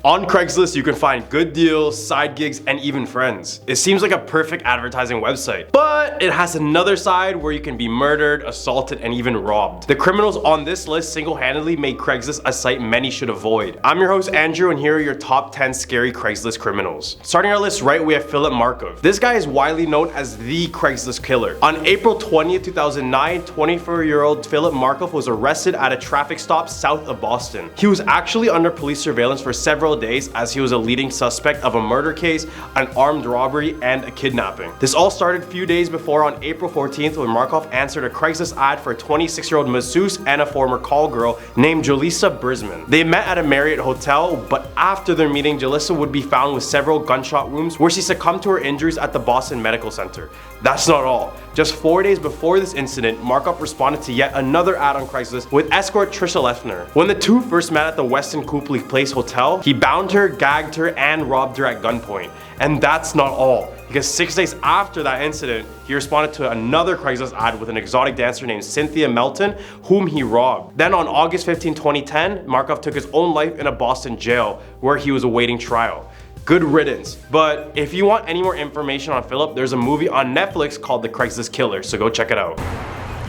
On Craigslist, you can find good deals, side gigs, and even friends. It seems like a perfect advertising website, but it has another side where you can be murdered, assaulted, and even robbed. The criminals on this list single-handedly made Craigslist a site many should avoid. I'm your host Andrew, and here are your top 10 scary Craigslist criminals. Starting our list right, we have Philip Markoff. This guy is widely known as the Craigslist killer. On April 20th, 2009, 24-year-old Philip Markoff was arrested at a traffic stop south of Boston. He was actually under police surveillance for several days as he was a leading suspect of a murder case, an armed robbery, and a kidnapping. This all started a few days before on April 14th when Markoff answered a Craigslist ad for a 26-year-old masseuse and a former call girl named Julissa Brisman. They met at a Marriott hotel, but after their meeting, Julissa would be found with several gunshot wounds where she succumbed to her injuries at the Boston Medical Center. That's not all. Just 4 days before this incident, Markoff responded to yet another ad on Craigslist with escort Trisha Leffner. When the two first met at the Westin Copley Place Hotel, he bound her, gagged her, and robbed her at gunpoint. And that's not all, because 6 days after that incident, he responded to another Craigslist ad with an exotic dancer named Cynthia Melton, whom he robbed. Then on August 15, 2010, Markoff took his own life in a Boston jail where he was awaiting trial. Good riddance. But if you want any more information on Philip, there's a movie on Netflix called The Craigslist Killer, so go check it out.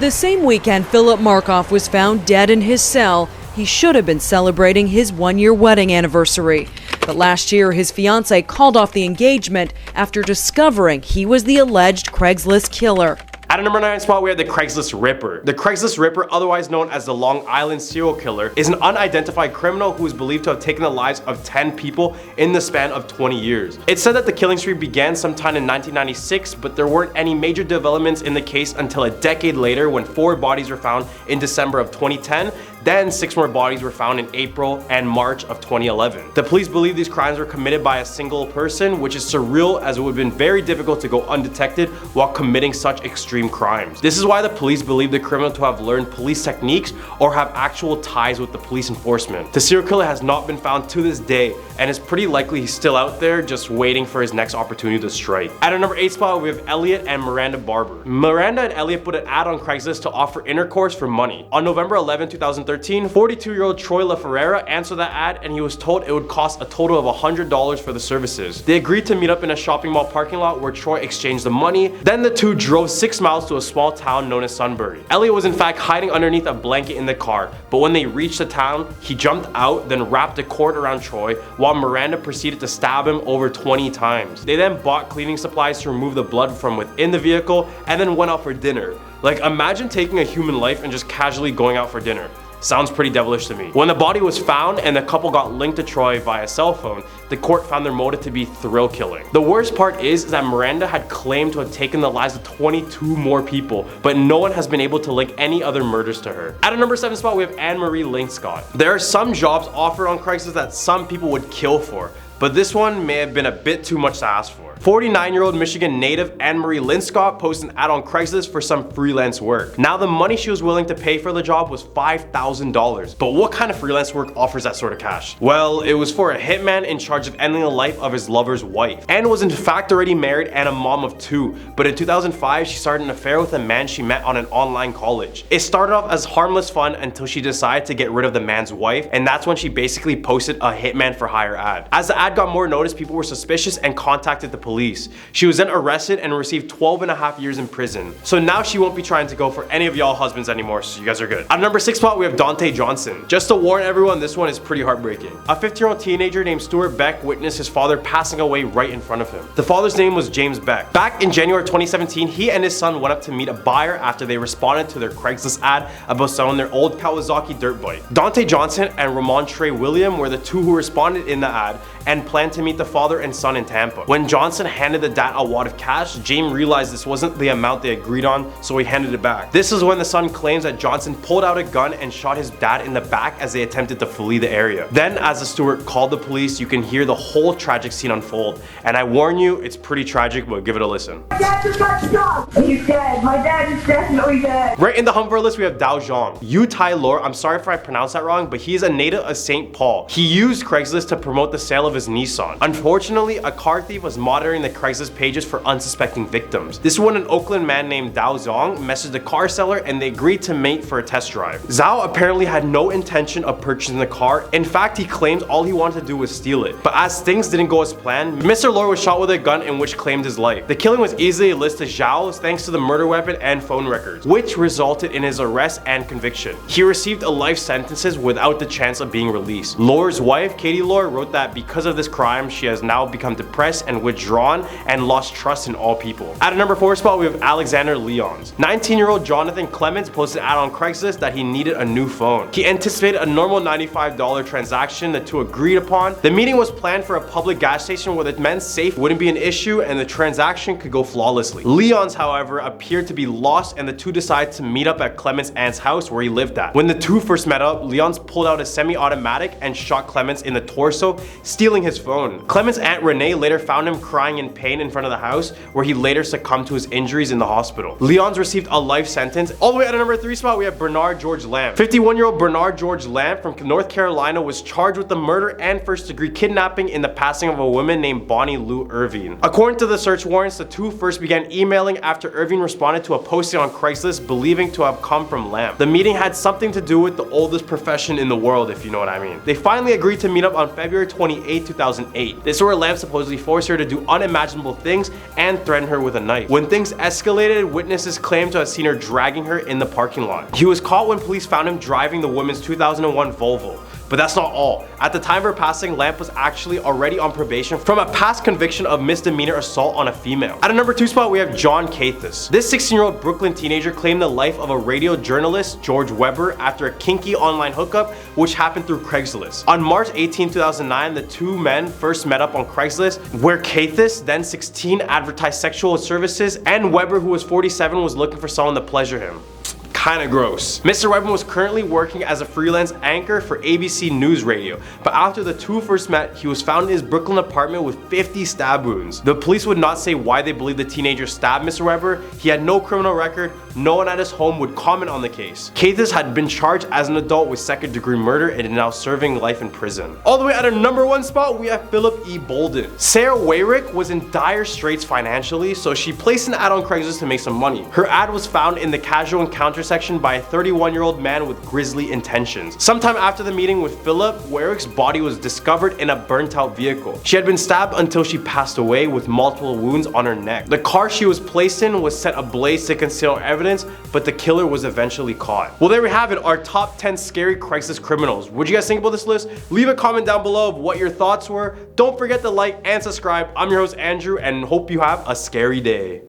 The same weekend Philip Markoff was found dead in his cell, he should have been celebrating his one-year wedding anniversary. But last year, his fiancée called off the engagement after discovering he was the alleged Craigslist killer. At a number 9 spot, we have the Craigslist Ripper. The Craigslist Ripper, otherwise known as the Long Island serial killer, is an unidentified criminal who is believed to have taken the lives of 10 people in the span of 20 years. It's said that the killing spree began sometime in 1996, but there weren't any major developments in the case until a decade later when 4 bodies were found in December of 2010. Then 6 more bodies were found in April and March of 2011. The police believe these crimes were committed by a single person, which is surreal as it would have been very difficult to go undetected while committing such extreme crimes. This is why the police believe the criminal to have learned police techniques or have actual ties with the police enforcement. The serial killer has not been found to this day, and it's pretty likely he's still out there just waiting for his next opportunity to strike. At a number 8 spot, we have Elliot and Miranda Barber. Miranda and Elliot put an ad on Craigslist to offer intercourse for money. On November 11, 2013, 42-year-old Troy LaFerrera answered that ad, and he was told it would cost a total of $100 for the services. They agreed to meet up in a shopping mall parking lot where Troy exchanged the money. Then the two drove 6 miles to a small town known as Sunbury. Elliot was in fact hiding underneath a blanket in the car, but when they reached the town, he jumped out, then wrapped a cord around Troy, while Miranda proceeded to stab him over 20 times. They then bought cleaning supplies to remove the blood from within the vehicle, and then went out for dinner. Like, imagine taking a human life and just casually going out for dinner. Sounds pretty devilish to me. When the body was found and the couple got linked to Troy via cell phone, the court found their motive to be thrill killing. The worst part is that Miranda had claimed to have taken the lives of 22 more people, but no one has been able to link any other murders to her. At a number 7 spot, we have Marie Linscott. There are some jobs offered on Craigslist that some people would kill for, but this one may have been a bit too much to ask for. 49-year-old Michigan native Marie Linscott posted an ad on Craigslist for some freelance work. Now, the money she was willing to pay for the job was $5,000. But what kind of freelance work offers that sort of cash? Well, it was for a hitman in charge of ending the life of his lover's wife. Anne was in fact already married and a mom of 2, but in 2005, she started an affair with a man she met on an online college. It started off as harmless fun until she decided to get rid of the man's wife, and that's when she basically posted a hitman for hire ad. As the ad got more notice, people were suspicious and contacted the police. She was then arrested and received 12.5 years in prison. So now she won't be trying to go for any of y'all husbands anymore, so you guys are good. At number 6 spot, we have Dante Johnson. Just to warn everyone, this one is pretty heartbreaking. A 15-year-old teenager named Stuart Beck witnessed his father passing away right in front of him. The father's name was James Beck. Back in January 2017, he and his son went up to meet a buyer after they responded to their Craigslist ad about selling their old Kawasaki dirt bike. Dante Johnson and Ramon Trey William were the two who responded in the ad and planned to meet the father and son in Tampa. When Johnson handed the dad a wad of cash, James realized this wasn't the amount they agreed on, so he handed it back. This is when the son claims that Johnson pulled out a gun and shot his dad in the back as they attempted to flee the area. Then, as the steward called the police, you can hear the whole tragic scene unfold. And I warn you, it's pretty tragic, but give it a listen. My dad just got shot! He's dead. My dad is definitely dead. Right in the hum for our list, we have Dao Zhao. Yu Tai Lor, I'm sorry if I pronounced that wrong, but he is a native of St. Paul. He used Craigslist to promote the sale of his Nissan. Unfortunately, a car thief was monitoring the Craigslist pages for unsuspecting victims. This is when an Oakland man named Dao Zhao messaged the car seller and they agreed to mate for a test drive. Zhao apparently had no intention of purchasing the car. In fact, he claims all he wanted to do was steal it. But as things didn't go as planned, Mr. Lord was shot with a gun in which claimed his life. The killing was easily listed as Zhao's thanks to the murder weapon and phone records, which resulted in his arrest and conviction. He received a life sentence without the chance of being released. Lord's wife, Katie Lord, wrote that because of this crime, she has now become depressed and withdrawn and lost trust in all people. At a number 4 spot, we have Alexander Leon's. 19-year-old Jonathan Clements posted an ad on Craigslist that he needed a new phone. He anticipated a normal $95 transaction the two agreed upon. The meeting was planned for a public gas station where the men's safe wouldn't be an issue and the transaction could go flawlessly. Leon's, however, appeared to be lost and the two decided to meet up at Clements' aunt's house where he lived at. When the two first met up, Leon's pulled out a semi-automatic and shot Clements in the torso, stealing his phone. Clements' aunt Renee later found him crying in pain in front of the house, where he later succumbed to his injuries in the hospital. Leon's received a life sentence. All the way at a number 3 spot, we have Bernard George Lam. 51-year-old Bernard George Lam from North Carolina was charged with the murder and first-degree kidnapping in the passing of a woman named Bonnie Lou Irving. According to the search warrants, the two first began emailing after Irving responded to a posting on Craigslist believing to have come from Lam. The meeting had something to do with the oldest profession in the world, if you know what I mean. They finally agreed to meet up on February 28, 2008. This is where Lam supposedly forced her to do unimaginable things and threatened her with a knife. When things escalated, witnesses claimed to have seen her dragging her in the parking lot. He was caught when police found him driving the woman's 2001 Volvo. But that's not all. At the time of her passing, Lamp was actually already on probation from a past conviction of misdemeanor assault on a female. At a number 2 spot, we have John Cathus. This 16-year-old Brooklyn teenager claimed the life of a radio journalist, George Weber, after a kinky online hookup, which happened through Craigslist. On March 18, 2009, the two men first met up on Craigslist, where Cathus, then 16, advertised sexual services, and Weber, who was 47, was looking for someone to pleasure him. Kinda gross. Mr. Weber was currently working as a freelance anchor for ABC News Radio, but after the two first met, he was found in his Brooklyn apartment with 50 stab wounds. The police would not say why they believe the teenager stabbed Mr. Weber. He had no criminal record. No one at his home would comment on the case. Cathus had been charged as an adult with second-degree murder and is now serving life in prison. All the way at our number 1 spot, we have Philip E. Bolden. Sarah Wayrick was in dire straits financially, so she placed an ad on Craigslist to make some money. Her ad was found in the casual encounter section by a 31-year-old man with grisly intentions. Sometime after the meeting with Philip, Wayrick's body was discovered in a burnt-out vehicle. She had been stabbed until she passed away with multiple wounds on her neck. The car she was placed in was set ablaze to conceal evidence, but the killer was eventually caught. Well, there we have it, our top 10 scary Craigslist criminals. What do you guys think about this list? Leave a comment down below of what your thoughts were. Don't forget to like and subscribe. I'm your host Andrew and hope you have a scary day.